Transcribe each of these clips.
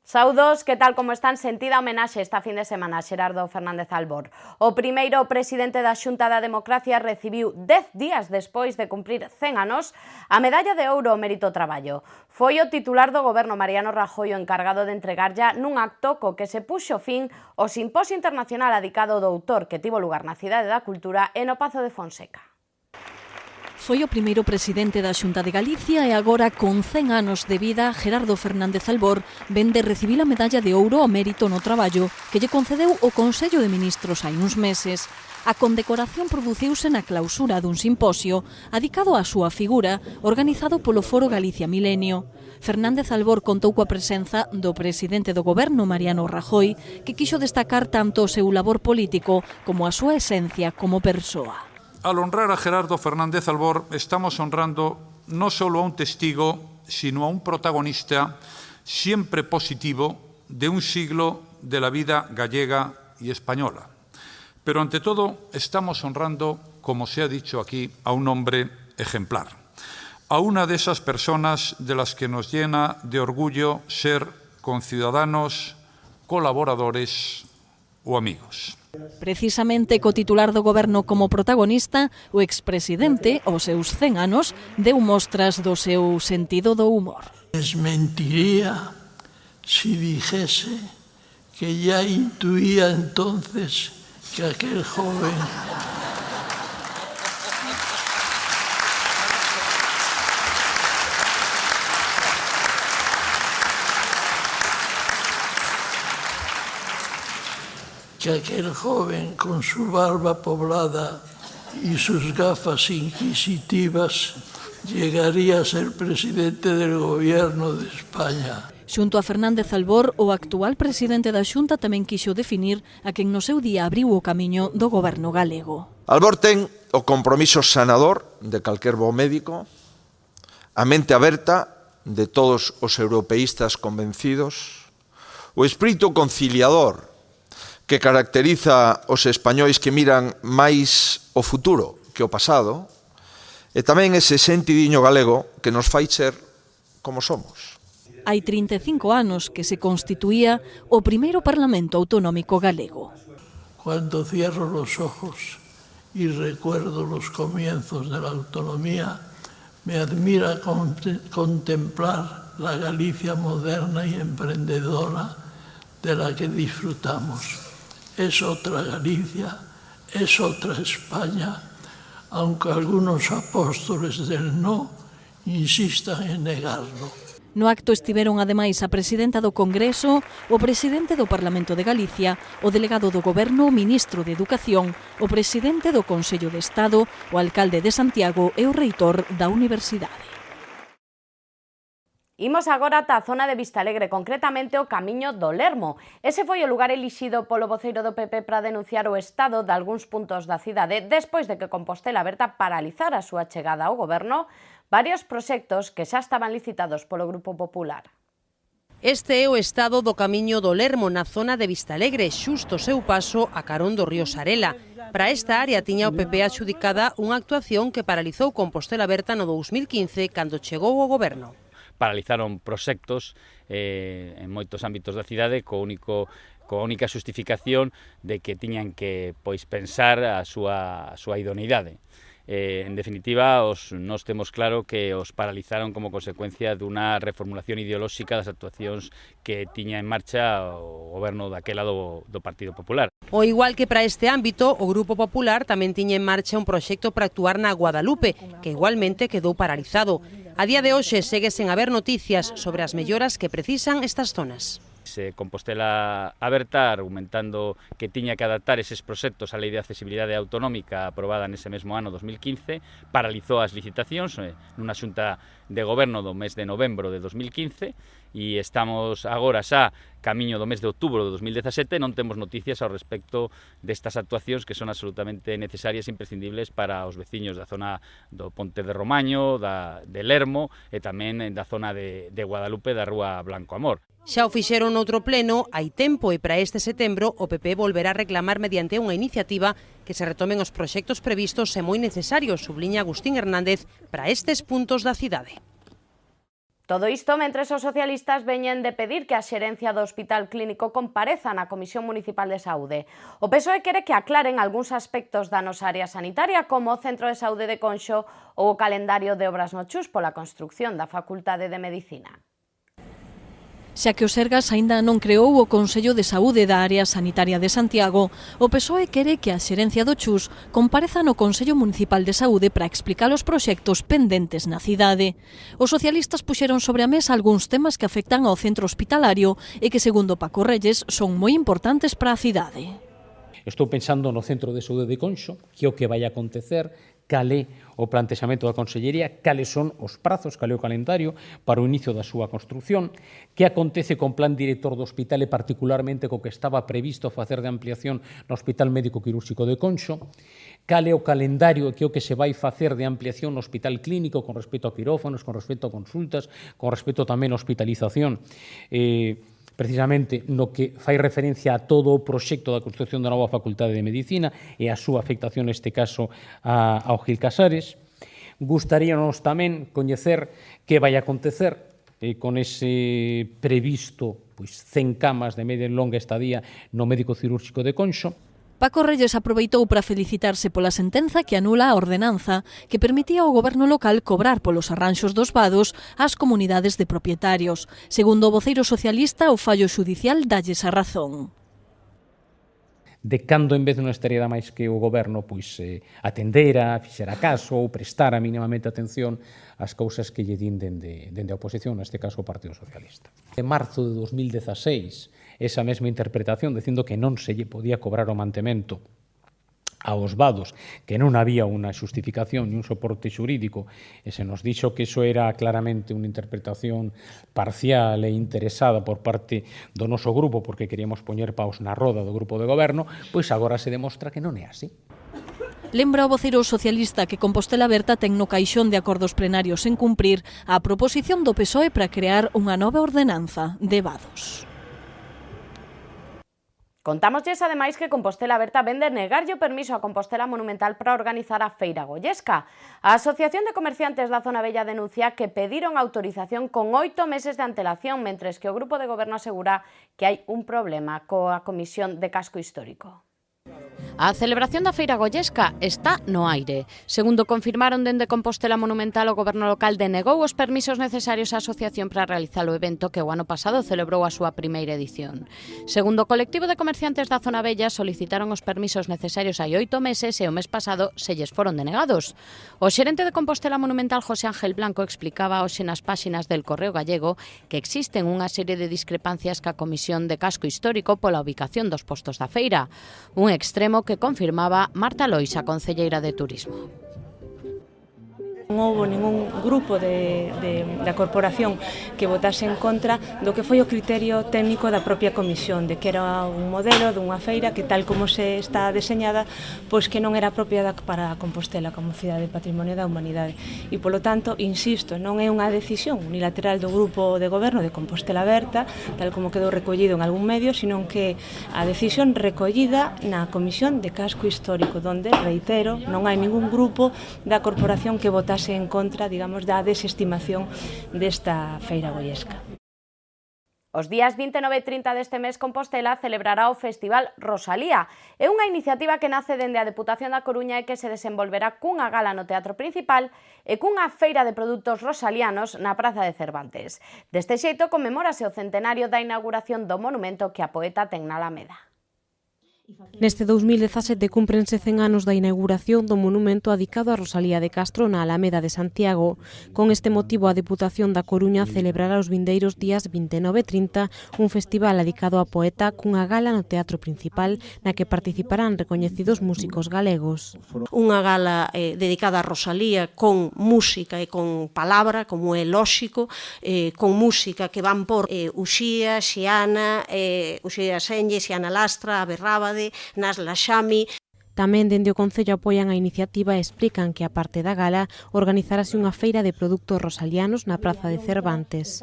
Saudos, que tal como están? Sentida homenaxe esta fin de semana a Xerardo Fernández Albor. O primeiro presidente da Xunta da Democracia recibiu 10 días despois de cumprir 100 anos a medalla de ouro ao mérito ao traballo. Foi o titular do goberno Mariano Rajoy o encargado de entregarlla nun acto co que se puxo fin ao simposio internacional adicado ao doutor que tivo lugar na Cidade da Cultura e no Pazo de Fonseca. Foi o primeiro presidente da Xunta de Galicia e agora, con 100 anos de vida, Gerardo Fernández Albor vén de recibir a medalla de ouro ao mérito no traballo que lle concedeu o Consello de Ministros hai uns meses. A condecoración produciuse na clausura dun simposio adicado á súa figura, organizado polo Foro Galicia Milenio. Fernández Albor contou coa presenza do presidente do goberno, Mariano Rajoy, que quixo destacar tanto o seu labor político como a súa esencia como persoa. Al honrar a Gerardo Fernández Albor, estamos honrando no solo a un testigo, sino a un protagonista siempre positivo de un siglo de la vida gallega y española. Pero ante todo, estamos honrando, como se ha dicho aquí, a un hombre ejemplar, a una de esas personas de las que nos llena de orgullo ser conciudadanos, colaboradores o amigos. Precisamente co titular do goberno como protagonista, o expresidente, aos seus 100 anos, deu mostras do seu sentido do humor. Les mentiría si dijese que ya intuía entonces que aquel joven con su barba poblada y sus gafas inquisitivas llegaría a ser presidente del gobierno de España. Xunto a Fernández Albor, o actual presidente da Xunta tamén quixo definir a quen no seu día abriu o camiño do goberno galego. Albor ten o compromiso sanador de calquer bo médico, a mente aberta de todos os europeístas convencidos, o espírito conciliador que caracteriza os españois que miran máis o futuro que o pasado, e tamén ese sentidiño galego que nos fai ser como somos. Hai 35 anos que se constituía o primeiro Parlamento Autonómico galego. Cuando cierro los ojos y recuerdo los comienzos de la autonomía, me admira contemplar la Galicia moderna y emprendedora de la que disfrutamos. Es otra Galicia, es otra España, aunque algunos apóstoles del no insistan en negarlo. No acto estiveron ademais a presidenta do Congreso, o presidente do Parlamento de Galicia, o delegado do Goberno, o ministro de Educación, o presidente do Consello de Estado, o alcalde de Santiago e o reitor da Universidade. Imos agora ata a zona de Vistalegre, concretamente o Camiño do Lermo. Ese foi o lugar elixido polo voceiro do PP para denunciar o estado de algúns puntos da cidade despois de que Compostela Aberta paralizara a súa chegada ao goberno varios proxectos que xa estaban licitados polo Grupo Popular. Este é o estado do Camiño do Lermo na zona de Vistalegre, xusto o seu paso a carón do río Sarela. Para esta área tiña o PP adxudicada unha actuación que paralizou Compostela Aberta no 2015 cando chegou ao goberno. Paralizaron proxectos en moitos ámbitos da cidade coa única xustificación de que tiñan que pensar a súa idoneidade. En definitiva, nós temos claro que os paralizaron como consecuencia dunha reformulación ideolóxica das actuacións que tiña en marcha o goberno daquela do Partido Popular. O igual que para este ámbito, o Grupo Popular tamén tiña en marcha un proxecto para actuar na Guadalupe, que igualmente quedou paralizado. A día de hoxe segue sen haber noticias sobre as melloras que precisan estas zonas. Compostela Aberta, argumentando que tiña que adaptar eses proxectos á Lei de Accesibilidade Autonómica aprobada nese mesmo ano 2015, paralizou as licitacións nunha xunta de goberno do mes de novembro de 2015 e estamos agora xa camiño do mes de outubro de 2017 non temos noticias ao respecto destas actuacións que son absolutamente necesarias e imprescindibles para os veciños da zona do Ponte de Romaño, de Lermo e tamén da zona de Guadalupe da Rúa Blanco Amor. Xa o fixeron noutro pleno hai tempo e para este setembro o PP volverá a reclamar mediante unha iniciativa que se retomen os proxectos previstos e moi necesarios, subliña Agustín Hernández, para estes puntos da cidade. Todo isto mentres os socialistas veñen de pedir que a xerencia do Hospital Clínico compareza na Comisión Municipal de Saúde. O PSOE quere que aclaren algúns aspectos da nosa área sanitaria, como o Centro de Saúde de Conxo ou o calendario de obras no Chus pola construción da Facultade de Medicina. Xa que o Sergas aínda non creou o Consello de Saúde da Área Sanitaria de Santiago, o PSOE quere que a xerencia do Chus compareza no Consello Municipal de Saúde para explicar os proxectos pendentes na cidade. Os socialistas puxeron sobre a mesa algúns temas que afectan ao centro hospitalario e que, segundo Paco Reyes, son moi importantes para a cidade. Estou pensando no Centro de Saúde de Conxo, que é o que vai acontecer, cal é o plantexamento da Consellería, cales son os prazos, cal é o calendario para o inicio da súa construción, que acontece con plan director do hospital e particularmente co que estaba previsto facer de ampliación no Hospital Médico Quirúrxico de Conxo, cal é o calendario que é o que se vai facer de ampliación no Hospital Clínico con respecto a quirófanos, con respecto a consultas, con respecto tamén a hospitalización, precisamente no que fai referencia a todo o proxecto da construcción da nova Facultade de Medicina e a súa afectación, neste caso, ao Gil Casares. Gustaríanos tamén coñecer que vai acontecer con ese previsto 100 camas de media e longa estadía no Médico Cirúrxico de Conxo. Paco Reyes aproveitou para felicitarse pola sentenza que anula a ordenanza que permitía ao goberno local cobrar polos arranxos dos vados ás comunidades de propietarios. Segundo o voceiro socialista, o fallo xudicial dalles a razón. De cando en vez non estaría máis que o goberno atendera, fixera caso ou prestara mínimamente atención ás cousas que lle din dende a oposición, neste caso o Partido Socialista. En marzo de 2016, esa mesma interpretación dicindo que non se lle podía cobrar o mantemento aos vados, que non había unha xustificación ni un soporte xurídico, e se nos dixo que iso era claramente unha interpretación parcial e interesada por parte do noso grupo, porque queríamos poñer paus na roda do grupo de goberno, pois agora se demostra que non é así. Lembra o voceiro socialista que Compostela Aberta ten no caixón de acordos plenarios en cumprir a proposición do PSOE para crear unha nova ordenanza de vados. Contámoslles, ademais, que Compostela Aberta vende negarlle o permiso a Compostela Monumental para organizar a Feira Goyesca. A Asociación de Comerciantes da Zona Bella denuncia que pediron autorización con 8 meses de antelación, mentres que o grupo de goberno asegura que hai un problema coa Comisión de Casco Histórico. A celebración da Feira Goyesca está no aire. Segundo confirmaron dende Compostela Monumental, o goberno local denegou os permisos necesarios á asociación para realizar o evento que o ano pasado celebrou a súa primeira edición. Segundo o colectivo de comerciantes da Zona Bella, solicitaron os permisos necesarios hai 8 meses e o mes pasado se lles foron denegados. O xerente de Compostela Monumental, José Ángel Blanco, explicaba hoxe nas páxinas del Correo Gallego que existen unha serie de discrepancias ca Comisión de Casco Histórico pola ubicación dos postos da feira. Un extremo que confirmaba Marta Lois, a concelleira de Turismo. Non houbo ningún grupo da corporación que votase en contra do que foi o criterio técnico da propia comisión, de que era un modelo dunha feira que, tal como se está deseñada, pois que non era apropiada para Compostela como cidade Patrimonio da Humanidade. E, polo tanto, insisto, non é unha decisión unilateral do grupo de goberno de Compostela Aberta, tal como quedou recollido en algún medio, sino que a decisión recollida na Comisión de Casco Histórico, donde, reitero, non hai ningún grupo da corporación que votase en contra, digamos, da desestimación desta Feira Goyesca. Os días 29 e 30 deste mes, Compostela celebrará o Festival Rosalía. É unha iniciativa que nace dende a Deputación da Coruña e que se desenvolverá cunha gala no Teatro Principal e cunha feira de produtos rosalianos na Praza de Cervantes. Deste xeito, conmemórase o centenario da inauguración do monumento que a poeta ten na Alameda. Neste 2017 cúmprense 100 anos da inauguración do monumento adicado a Rosalía de Castro na Alameda de Santiago. Con este motivo, a Deputación da Coruña celebrará os vindeiros días 29 e 30 un festival adicado á poeta cunha gala no Teatro Principal na que participarán recoñecidos músicos galegos. Unha gala dedicada a Rosalía con música e con palabra, como é lóxico, con música que van por Uxía, Xiana, Uxía Senlle, Xiana Lastra, Aberrábade, Nasla Xami. Tamén dende o Concello apoian a iniciativa e explican que, a parte da gala, organizarase unha feira de produtos rosalianos na Praza de Cervantes.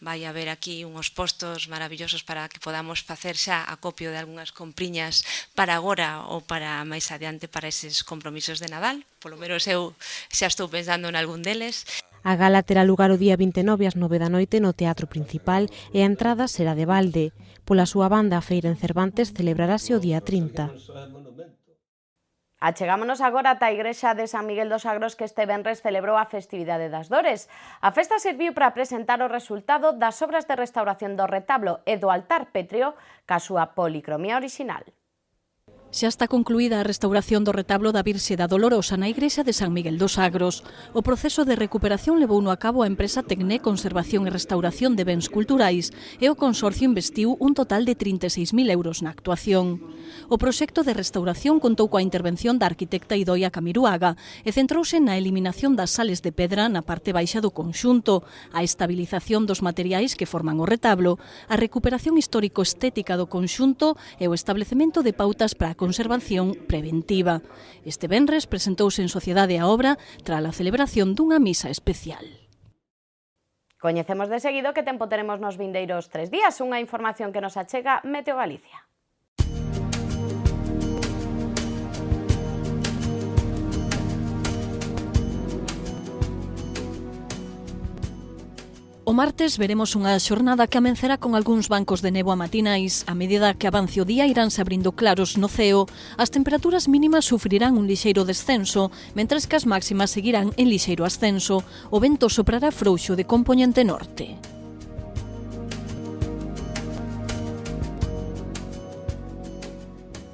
Vai haber aquí unhos postos maravillosos para que podamos facer xa acopio de algunhas compriñas para agora ou para máis adiante para eses compromisos de Nadal. Polo menos eu xa estou pensando en algún deles. A gala terá lugar o día 29 ás 9 da noite no Teatro Principal e a entrada será de balde. Pola súa banda, a feira en Cervantes celebrarase o día 30. Achegámonos agora ata a igrexa de San Miguel dos Agros, que este venres celebrou a festividade das Dores. A festa serviu para presentar o resultado das obras de restauración do retablo e do altar pétreo ca súa policromía orixinal. Xa está concluída a restauración do retablo da Virxe da Dolorosa na igrexa de San Miguel dos Agros. O proceso de recuperación levouno a cabo a empresa Tecné Conservación e Restauración de Bens Culturais e o consorcio investiu un total de 36.000 euros na actuación. O proxecto de restauración contou coa intervención da arquitecta Idoia Camiruaga e centrouse na eliminación das sales de pedra na parte baixa do conxunto, a estabilización dos materiais que forman o retablo, a recuperación histórico-estética do conxunto e o establecemento de pautas para a conservación preventiva. Este venres presentouse en sociedade a obra tras a celebración dunha misa especial. Coñecemos de seguido que tempo teremos nos vindeiros 3 días, unha información que nos achega Meteo Galicia. O martes veremos unha xornada que amencerá con algúns bancos de néboa matinais. A medida que avance o día iránse abrindo claros no ceo. As temperaturas mínimas sufrirán un lixeiro descenso, mentres que as máximas seguirán en lixeiro ascenso. O vento soprará frouxo de compoñente norte.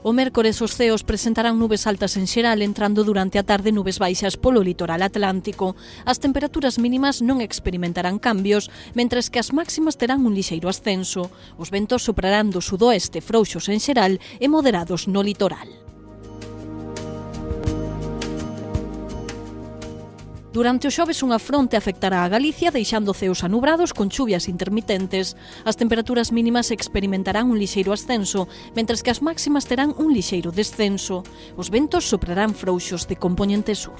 O mércores os ceos presentarán nubes altas en xeral, entrando durante a tarde nubes baixas polo litoral atlántico. As temperaturas mínimas non experimentarán cambios, mentres que as máximas terán un lixeiro ascenso. Os ventos soprarán do sudoeste frouxos en xeral e moderados no litoral. Durante o xoves unha fronte afectará a Galicia, deixando ceos anubrados con chuvias intermitentes. As temperaturas mínimas experimentarán un lixeiro ascenso, mentres que as máximas terán un lixeiro descenso. Os ventos soprarán frouxos de compoñente sur.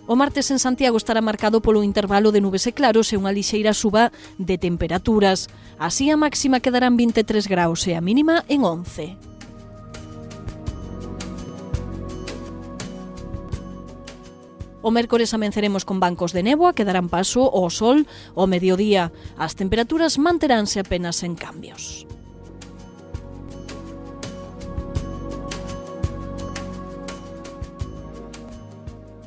O martes en Santiago estará marcado polo intervalo de nubes e claros e unha lixeira suba de temperaturas. Así a máxima quedará en 23 graus e a mínima en 11. O mércores amenceremos con bancos de néboa que darán paso ao sol ao mediodía. As temperaturas manteránse apenas en cambios.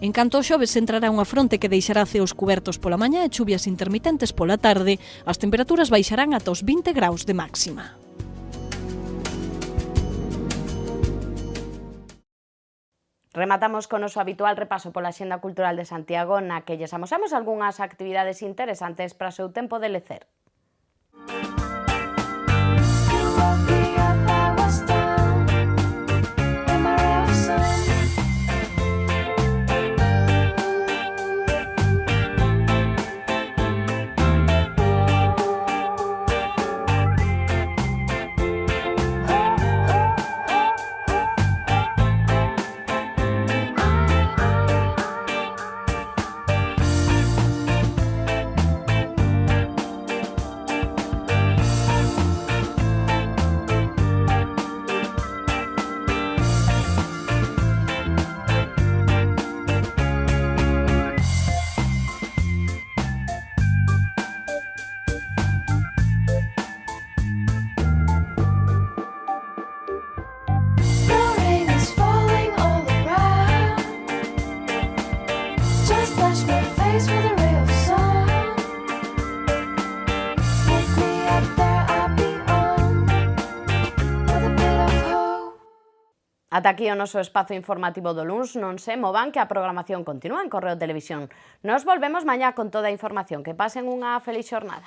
En canto ao xoves entrará unha fronte que deixará ceos cubertos pola mañá e chuvias intermitentes pola tarde. As temperaturas baixarán ata os 20 graus de máxima. Rematamos con o noso habitual repaso pola Axenda Cultural de Santiago, na que lles amosamos algunhas actividades interesantes para o seu tempo de lecer. Ata aquí o noso espazo informativo do luns. Non se movan, que a programación continúa en Correo Televisión. Nos volvemos mañá con toda a información. Que pasen unha feliz xornada.